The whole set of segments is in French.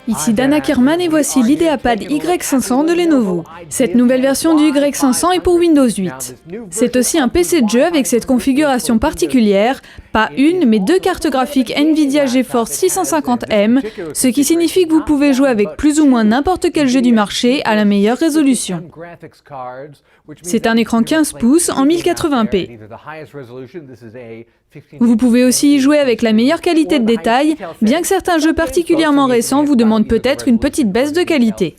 Ici Dana Kerman et voici l'IdeaPad Y500 de Lenovo. Cette nouvelle version du Y500 est pour Windows 8. C'est aussi un PC de jeu avec cette configuration particulière, pas une mais deux cartes graphiques Nvidia GeForce 650M, ce qui signifie que vous pouvez jouer avec plus ou moins n'importe quel jeu du marché à la meilleure résolution. C'est un écran 15 pouces en 1080p. Vous pouvez aussi y jouer avec la meilleure qualité de détail, bien que certains jeux particulièrement récents vous demandent peut-être une petite baisse de qualité.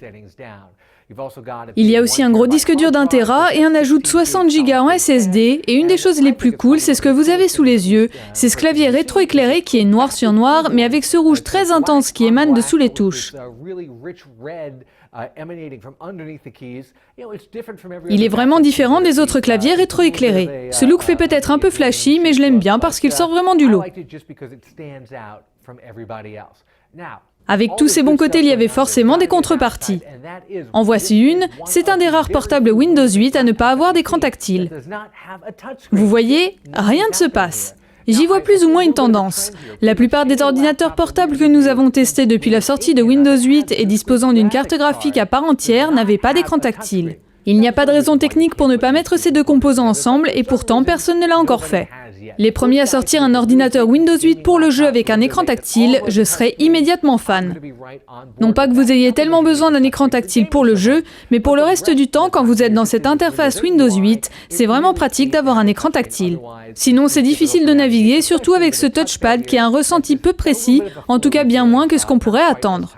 Il y a aussi un gros disque dur d'1 Tera et un ajout de 60 Go en SSD, et une des choses les plus cool, c'est ce que vous avez sous les yeux, c'est ce clavier rétroéclairé qui est noir sur noir, mais avec ce rouge très intense qui émane de sous les touches. Il est vraiment différent des autres claviers rétroéclairés. Ce look fait peut-être un peu flashy, mais je l'aime bien parce qu'il sort vraiment du lot. Avec tous ces bons côtés, il y avait forcément des contreparties. En voici une, c'est un des rares portables Windows 8 à ne pas avoir d'écran tactile. Vous voyez, rien ne se passe. J'y vois plus ou moins une tendance. La plupart des ordinateurs portables que nous avons testés depuis la sortie de Windows 8 et disposant d'une carte graphique à part entière n'avaient pas d'écran tactile. Il n'y a pas de raison technique pour ne pas mettre ces deux composants ensemble et pourtant personne ne l'a encore fait. Les premiers à sortir un ordinateur Windows 8 pour le jeu avec un écran tactile, je serai immédiatement fan. Non pas que vous ayez tellement besoin d'un écran tactile pour le jeu, mais pour le reste du temps, quand vous êtes dans cette interface Windows 8, c'est vraiment pratique d'avoir un écran tactile. Sinon, c'est difficile de naviguer, surtout avec ce touchpad qui a un ressenti peu précis, en tout cas bien moins que ce qu'on pourrait attendre.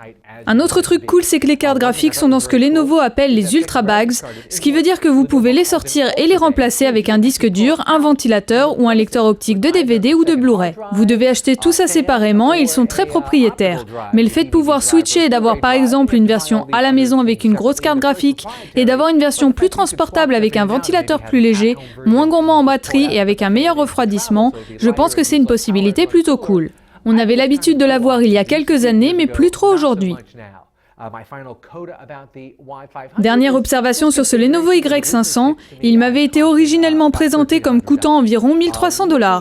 Un autre truc cool, c'est que les cartes graphiques sont dans ce que Lenovo appelle les Ultra Bags, ce qui veut dire que vous pouvez les sortir et les remplacer avec un disque dur, un ventilateur ou un lecteur optique de DVD ou de Blu-ray. Vous devez acheter tout ça séparément et ils sont très propriétaires. Mais le fait de pouvoir switcher et d'avoir par exemple une version à la maison avec une grosse carte graphique et d'avoir une version plus transportable avec un ventilateur plus léger, moins gourmand en batterie et avec un meilleur refroidissement, je pense que c'est une possibilité plutôt cool. On avait l'habitude de l'avoir il y a quelques années, mais plus trop aujourd'hui. Dernière observation sur ce Lenovo Y500, il m'avait été originellement présenté comme coûtant environ 1 300 $.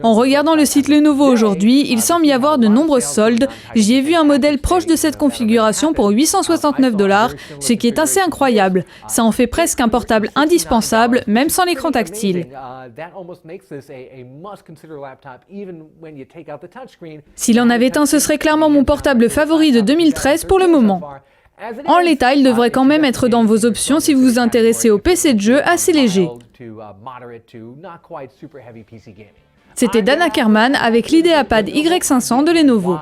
En regardant le site Lenovo aujourd'hui, il semble y avoir de nombreuses soldes. J'y ai vu un modèle proche de cette configuration pour 869 $, ce qui est assez incroyable. Ça en fait presque un portable indispensable, même sans l'écran tactile. S'il en avait un, ce serait clairement mon portable favori de 2013 pour le moment. En l'état, il devrait quand même être dans vos options si vous vous intéressez au PC de jeu assez léger. C'était Dana Kerman avec l'IdeaPad Y500 de Lenovo.